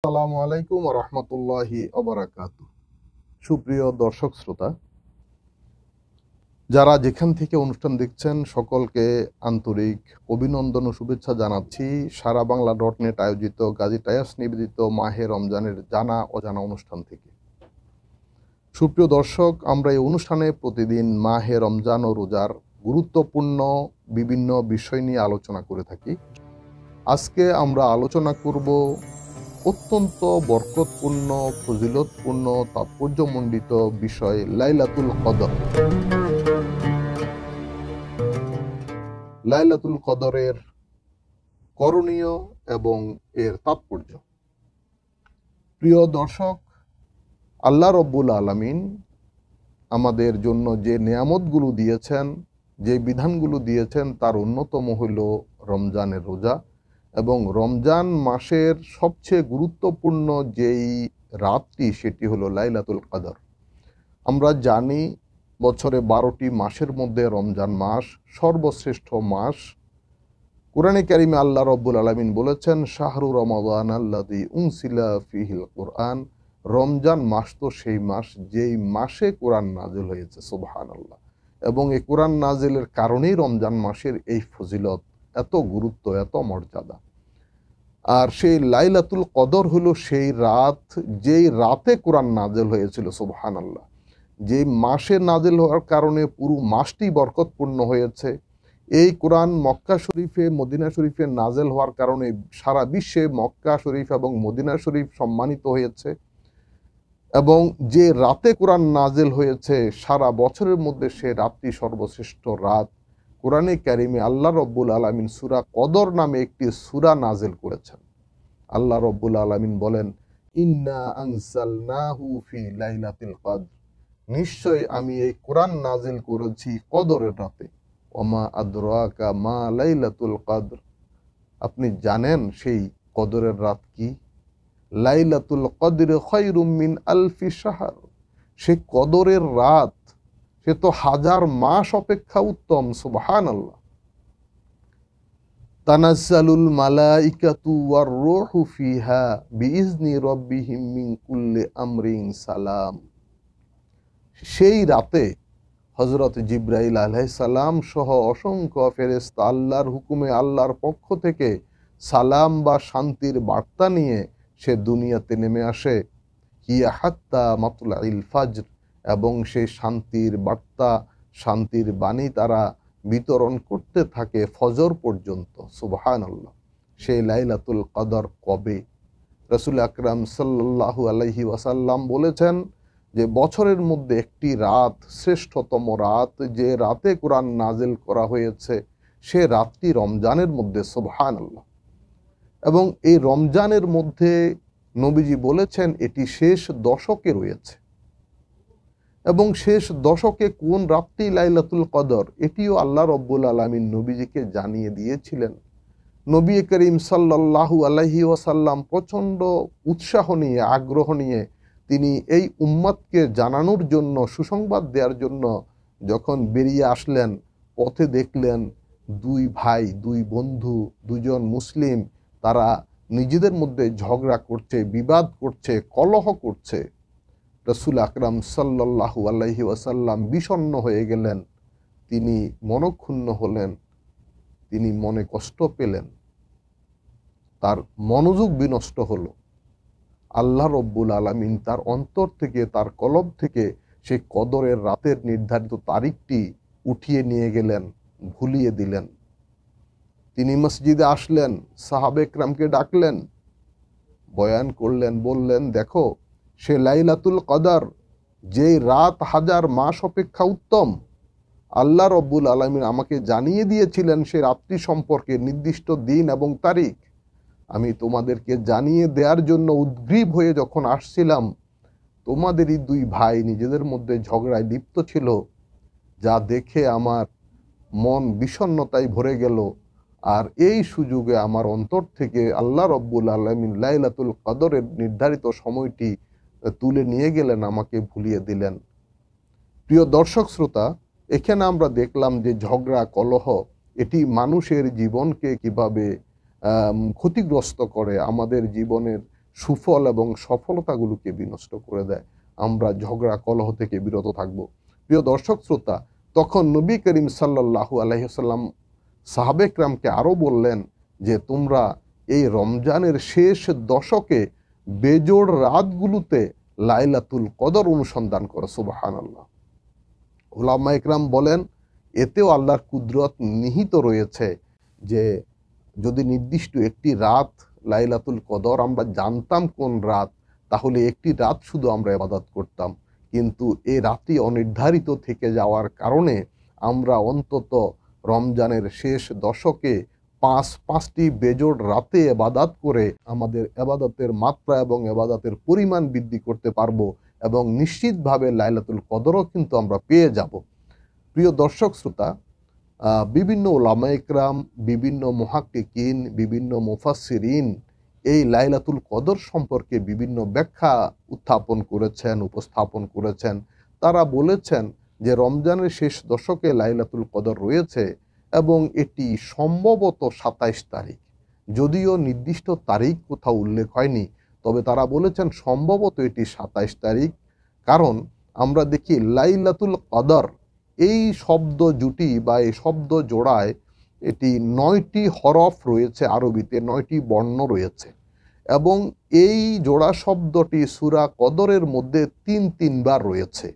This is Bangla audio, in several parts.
আসসালামু আলাইকুম ওয়া রাহমাতুল্লাহি ওয়া বারাকাতুহু। সুপ্রিয় দর্শক শ্রোতা, যারা যেখান থেকে অনুষ্ঠান দেখছেন সকলকে আন্তরিক অভিনন্দন ও শুভেচ্ছা জানাচ্ছি সারা বাংলা .net আয়োজিত গাজী টায়াস নিবেদিত মাহে রমজানের জানা অজানা অনুষ্ঠান থেকে। সুপ্রিয় দর্শক, আমরা এই অনুষ্ঠানে প্রতিদিন মাহে রমজান ও রোজার গুরুত্বপূর্ণ বিভিন্ন বিষয় নিয়ে আলোচনা করে থাকি। আজকে আমরা আলোচনা করব অত্যন্ত বরকতপূর্ণ, ফজিলতপূর্ণ, তাৎপর্যমণ্ডিত বিষয় লাইলাতুল কদর। লাইলাতুল কদরের করণীয় এবং এর তাৎপর্য। প্রিয় দর্শক, আল্লাহ রব্বুল আলামিন আমাদের জন্য যে নেয়ামতগুলো দিয়েছেন, যে বিধানগুলো দিয়েছেন, তার অন্যতম হইল রমজানের রোজা। এবং রমজান মাসের সবচেয়ে গুরুত্বপূর্ণ যেই রাতটি সেটি হলো লাইলাতুল কদর। আমরা জানি বছরে 12টি মাসের মধ্যে রমজান মাস সর্বশ্রেষ্ঠ মাস। কোরআনে কারিমে আল্লাহ রব্বুল আলামিন বলেছেন, শাহরু রমাদান আল্লাযী উনসিলা ফীহিল কুরআন। রমজান মাস তো সেই মাস যেই মাসে কোরআন নাজিল হয়েছে, সুবহানাল্লাহ। এবং এই কোরআন নাজিলের কারণেই রমজান মাসের এই ফজিলত, এত গুরুত্ব, এত মর্যাদা। আর সেই লাইলাতুল কদর হলো সেই রাত যেই রাতে কোরআন নাজিল হয়েছিল, সুবহানাল্লাহ। যে মাসে নাজিল হওয়ার কারণে পুরো মাসটি বরকতপূর্ণ হয়েছে। এই কোরআন মক্কা শরীফে, মদিনা শরীফে নাজিল হওয়ার কারণে সারা বিশ্বে মক্কা শরীফ এবং মদিনা শরীফ সম্মানিত হয়েছে। এবং যে রাতে কোরআন নাজিল হয়েছে সারা বছরের মধ্যে সে রাতটি সর্বশ্রেষ্ঠ রাত। কোরআনে কারিমে আল্লাহ রব্বুল আলামিন সূরা কদর নামে একটি সূরা নাজিল করেছেন। আল্লাহ রব্বুল আলামিন বলেন, ইন্না আনজালনাহু ফি লাইলাতিল কদর। নিশ্চয় আমি এই কোরআন নাজিল করেছি কদরের রাতে। ওমা আদরাকা মা লাইলাতুল কদর। আপনি জানেন সেই কদরের রাত কি? লাইলাতুল কদর খায়রুম মিন আলফি শাহর। সেই কদরের রাত সে তো 1000 মাস অপেক্ষা উত্তম, সুবহানাল্লাহ। তানাজ্জালুল মালাইকাতু ওয়ার রূহু ফিহা বিইজনি রাব্বিহিম মিন কুল্লি আমরিন সালাম। সেই রাতে হযরত জিবরাইল আলাইহিস সালাম সহ অসংখ্য ফেরেশতা আল্লাহর হুকুমে, আল্লাহর পক্ষ থেকে সালাম বা শান্তির বার্তা নিয়ে সে দুনিয়াতে নেমে আসে। হিয়া হাত্তা মাতলাইল ফাজর। এবং সেই শান্তির বার্তা, শান্তির বাণী তারা বিতরণ করতে থাকে ফজর পর্যন্ত, সুবহানাল্লাহ। সেই লাইলাতুল কদর কবে? রাসূল আকরাম সাল্লাল্লাহু আলাইহি ওয়াসাল্লাম বলেছেন যে বছরের মধ্যে একটি রাত, শ্রেষ্ঠতম রাত, যে রাতে কোরআন নাজিল করা হয়েছে, সে রাতটি রমজানের মধ্যে, সুবহানাল্লাহ। এবং এই রমজানের মধ্যে নবীজি বলেছেন এটি শেষ দশকে রয়েছে। এবং শেষ দশকে কোন রাতটি লাইলাতুল কদর, এটিও আল্লাহ রব্বুল আলামিন নবীজিকে জানিয়ে দিয়েছিলেন। নবী করিম সাল্লাল্লাহু আলাইহি ওয়াসাল্লাম প্রচণ্ড উৎসাহ নিয়ে, আগ্রহ নিয়ে তিনি এই উম্মতকে জানানোর জন্য, সুসংবাদ দেওয়ার জন্য যখন বেরিয়ে আসলেন, পথে দেখলেন দুই ভাই, দুই বন্ধু, দুজন মুসলিম, তারা নিজেদের মধ্যে ঝগড়া করছে, বিবাদ করছে, কলহ করছে। রাসূল আকরাম সাল্লাল্লাহু আলাইহি ওয়াসাল্লাম বিষণ্ণ হয়ে গেলেন, তিনি মনক্ষুণ্ণ হলেন, তিনি মনে কষ্ট পেলেন, তার মনোযোগ বিনষ্ট হলো। আল্লাহ রব্বুল আলামিন তার অন্তর থেকে, তার কলব থেকে সেই কদরের রাতের নির্ধারিত তারিখটি উঠিয়ে নিয়ে গেলেন, ভুলিয়ে দিলেন। তিনি মসজিদে আসলেন, সাহাবে একরামকে ডাকলেন, বয়ান করলেন, বললেন, দেখো সে লাইলাতুল কদর, যেই রাত 1000 মাস অপেক্ষা উত্তম, আল্লাহ রব্বুল আলামিন আমাকে জানিয়ে দিয়েছিলেন সে রাতটি সম্পর্কে, নির্দিষ্ট দিন এবং তারিখ। আমি তোমাদেরকে জানিয়ে দেওয়ার জন্য উদ্গ্রীব হয়ে যখন আসছিলাম, তোমাদেরই দুই ভাই নিজেদের মধ্যে ঝগড়ায় লিপ্ত ছিল, যা দেখে আমার মন বিষণ্ণতায় ভরে গেল। আর এই সুযোগে আমার অন্তর থেকে আল্লাহ রব্বুল আলামিন লাইলাতুল কদরের নির্ধারিত সময়টি তুলে নিয়ে গেলেন, আমাকে ভুলিয়ে দিলেন। প্রিয় দর্শক শ্রোতা, এখানে আমরা দেখলাম যে ঝগড়া, কলহ, এটি মানুষের জীবনকে কিভাবে ক্ষতিগ্রস্ত করে, আমাদের জীবনের সুফল এবং সফলতাগুলোকে বিনষ্ট করে দেয়। আমরা ঝগড়া কলহ থেকে বিরত থাকব। প্রিয় দর্শক শ্রোতা, তখন নবী করিম সাল্লাল্লাহু আলাইহি ওয়াসাল্লাম সাহাবে কেরামকে আরও বললেন যে তোমরা এই রমজানের শেষ দশকে বেজোড় রাতগুলোতে লাইলাতুল কদর অনুসন্ধান করো। সুবহানাল্লাহ। উলামা ইকরাম বলেন এতেও আল্লাহর কুদরত নিহিত রয়েছে যে যদি নির্দিষ্ট একটি রাত লাইলাতুল কদর আমরা জানতাম কোন রাত, তাহলে একটি রাত শুধু আমরা ইবাদত করতাম। কিন্তু এই রাতটি অনির্ধারিত থেকে যাওয়ার কারণে আমরা অন্তত রমজানের শেষ দশকে পাঁচটি বেজোড় রাতে ইবাদত করে আমাদের ইবাদতের মাত্রা এবং ইবাদতের পরিমাণ বৃদ্ধি করতে পারবো এবং নিশ্চিতভাবে লাইলাতুল কদরও কিন্তু আমরা পেয়ে যাব। প্রিয় দর্শক শ্রোতা, বিভিন্ন উলামা ইকরাম, বিভিন্ন মুহাক্কিকিন, বিভিন্ন মুফাসসিরিন এই লাইলাতুল কদর সম্পর্কে বিভিন্ন ব্যাখ্যা উপস্থাপন করেছেন। তারা বলেছেন যে রমজানের শেষ দশকে লাইলাতুল কদর রয়েছে এবং এটি সম্ভবত ২৭ তারিখ, যদিও নির্দিষ্ট তারিখ কোথাও উল্লেখ হয়নি, তবে তারা বলেছেন সম্ভবত এটি ২৭ তারিখ। কারণ আমরা দেখি লাইলাতুল কদর এই শব্দ জুটি বা এই শব্দ জোড়ায় এটি ৯টি হরফ রয়েছে, আরবিতে ৯টি বর্ণ রয়েছে এবং এই জোড়া শব্দটি সূরা কদরের মধ্যে তিনবার রয়েছে।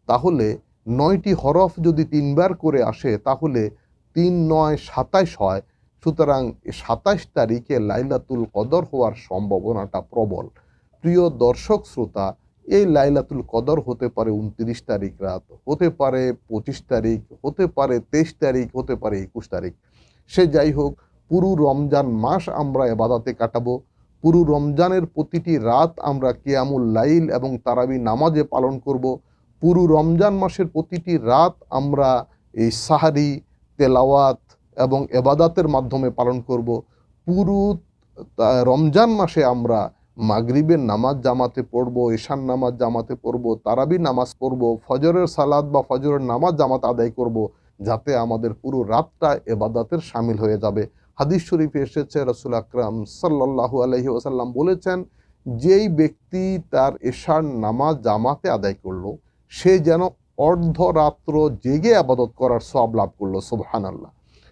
তাহলে ৯টি হরফ যদি ৩বার করে আসে তাহলে ৩ ৯ ২৭ হয়। সুতরাং ২৭ তারিখে লাইলাতুল কদর হওয়ার সম্ভাবনাটা প্রবল। প্রিয় দর্শক শ্রোতা, এই লাইলাতুল কদর হতে পারে ২৯ তারিখ রাত, হতে পারে ২৫ তারিখ, হতে পারে ২৩ তারিখ, হতে পারে ২১ তারিখ। সে যাই হোক, পুরো রমজান মাস আমরা ইবাদতে কাটাবো। পুরো রমজানের প্রতিটি রাত আমরা কিয়ামুল লাইল এবং তারাবি নামাজে পালন করব। পুরো রমজান মাসের প্রতিটি রাত আমরা এই সাহারি, তেলাওয়াত এবং ইবাদতের মাধ্যমে পালন করব। পুরো রমজান মাসে আমরা মাগরিবের নামাজ জামাতে পড়ব, ঈশার নামাজ জামাতে পড়ব, তারাবি নামাজ পড়ব, ফজরের সালাত বা ফজরের নামাজ জামাত আদায় করব, যাতে আমাদের পুরো রাতটা ইবাদতের শামিল হয়ে যাবে। হাদিস শরীফে এসেছে, রাসূল আকরাম সাল্লাল্লাহু আলাইহি ওয়াসাল্লাম বলেছেন, যেই ব্যক্তি তার ঈশার নামাজ জামাতে আদায় করলো সে যেন অর্ধরাত্র জেগে ইবাদত করার সওয়াব লাভ করলো। সুবহানাল্লাহ।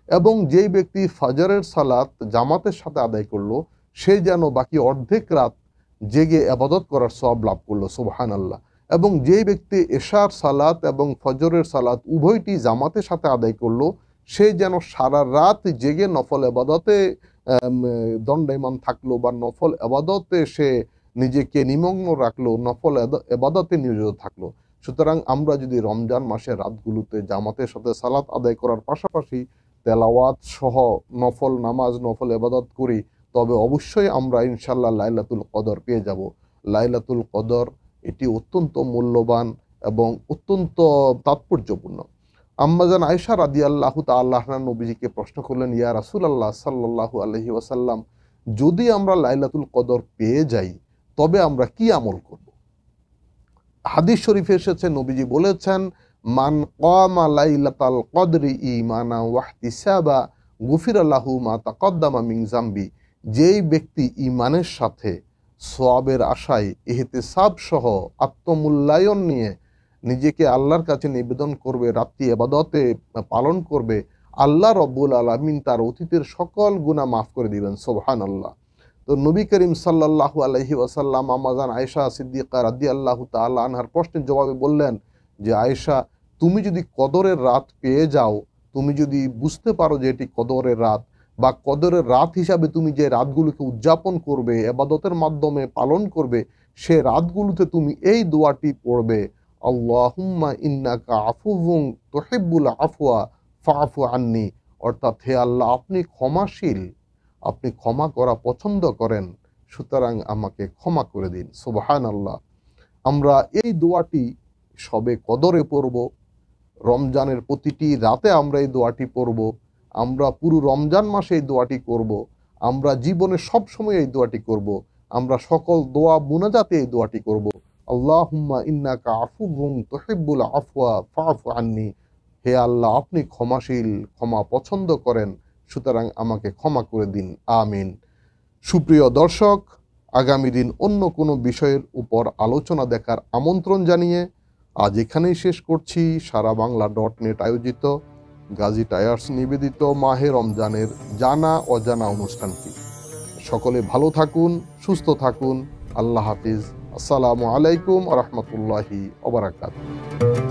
এবং যেই ব্যক্তি ফজরের সালাত জামাতের সাথে আদায় করলো সে যেন বাকি অর্ধেক রাত জেগে ইবাদত করার সওয়াব লাভ করলো। সুবহানাল্লাহ। এবং যেই ব্যক্তি এশার সালাত এবং ফজরের সালাত উভয়টি জামাতের সাথে আদায় করলো সে যেন সারা রাত জেগে নফল ইবাদতে দণ্ডায়মান থাকলো বা নফল ইবাদতে সে নিজেকে নিমগ্ন রাখলো, নফল ইবাদতে নিয়োজিত থাকলো। সুতরাং আমরা যদি রমজান মাসের রাতগুলোতে জামাতের সাথে সালাত আদায় করার পাশাপাশি তেলাওয়াত সহ নফল নামাজ, নফল ইবাদত করি, তবে অবশ্যই আমরা ইনশাল্লাহ লাইলাতুল কদর পেয়ে যাব। লাইলাতুল কদর এটি অত্যন্ত মূল্যবান এবং অত্যন্ত তাৎপর্যপূর্ণ। আম্মাজান আয়েশা রাদিয়াল্লাহু তাআলা আনহা নবীজিকে প্রশ্ন করলেন, ইয়া রাসূলুল্লাহ সাল্লাল্লাহু আলাইহি ওয়াসাল্লাম, যদি আমরা লাইলাতুল কদর পেয়ে যাই তবে আমরা কি আমল করব? হাদিস শরীফে এসেছে, নবীজি বলেছেন, মান কামা লাইলাতাল কদরি ঈমানা ওয়া ইহতিসাবা গুফিরা লাহু মা তাকদ্দামা মিন যামবি। যেই ব্যক্তি ঈমানের সাথে সওয়াবের আশায় ইহতিসাব সহ আত্মমূল্যায়ন নিয়ে নিজেকে আল্লাহর কাছে নিবেদন করবে, রাত্রি ইবাদতে পালন করবে, আল্লাহ রব্বুল আলামিন তার অতীতের সকল গুনাহ মাফ করে দিবেন। সুবহানাল্লাহ। তো নবী করিম সাল্লাল্লাহু আলাইহি ওয়াসাল্লাম আম্মাজান আয়েশা সিদ্দিকা রাদিয়াল্লাহু তাআলা আনহার প্রশ্নের জবাবে বললেন যে, আয়েশা, তুমি যদি কদরের রাত পেয়ে যাও, তুমি যদি বুঝতে পারো যে এটি কদরের রাত বা কদরের রাত হিসাবে তুমি যে রাতগুলোকে উদযাপন করবে, ইবাদতের মাধ্যমে পালন করবে, সে রাতগুলোতে তুমি এই দোয়াটি পড়বে, আল্লাহুম্মা ইন্নাকা আফুউন তুহিব্বুল আফওয়া ফাআফু আন্নি। অর্থাৎ, হে আল্লাহ, আপনি ক্ষমাশীল, আপনি ক্ষমা করা পছন্দ করেন, সুতরাং আমাকে ক্ষমা করে দিন। সুবহানাল্লাহ। আমরা এই দোয়াটি সবে কদরে পড়ব, রমজানের প্রতিটি রাতে আমরা এই দোয়াটি পড়ব, আমরা পুরো রমজান মাসে এই দোয়াটি করব, আমরা জীবনে সব সময় এই দোয়াটি করব, আমরা সকল দোয়া মুনাজাতে এই দোয়াটি করব, আল্লাহুম্মা ইন্নাকা আফুউন তুহিব্বুল আফওয়া ফাআফু আন্নি। হে আল্লাহ, আপনি ক্ষমাশীল, ক্ষমা পছন্দ করেন, সুতরাং আমাকে ক্ষমা করে দিন। আমিন। সুপ্রিয় দর্শক, আগামী দিন অন্য কোনো বিষয়ের উপর আলোচনা দেখার আমন্ত্রণ জানিয়ে আজ এখানেই শেষ করছি সারাবাংলা.net আয়োজিত গাজী টায়ার্স নিবেদিত মাহে রমজানের জানা অজানা অনুষ্ঠানটি। সকলে ভালো থাকুন, সুস্থ থাকুন। আল্লাহ হাফিজ। আসসালামু আলাইকুম ওয়া রাহমাতুল্লাহি ওয়া বারাকাতুহু।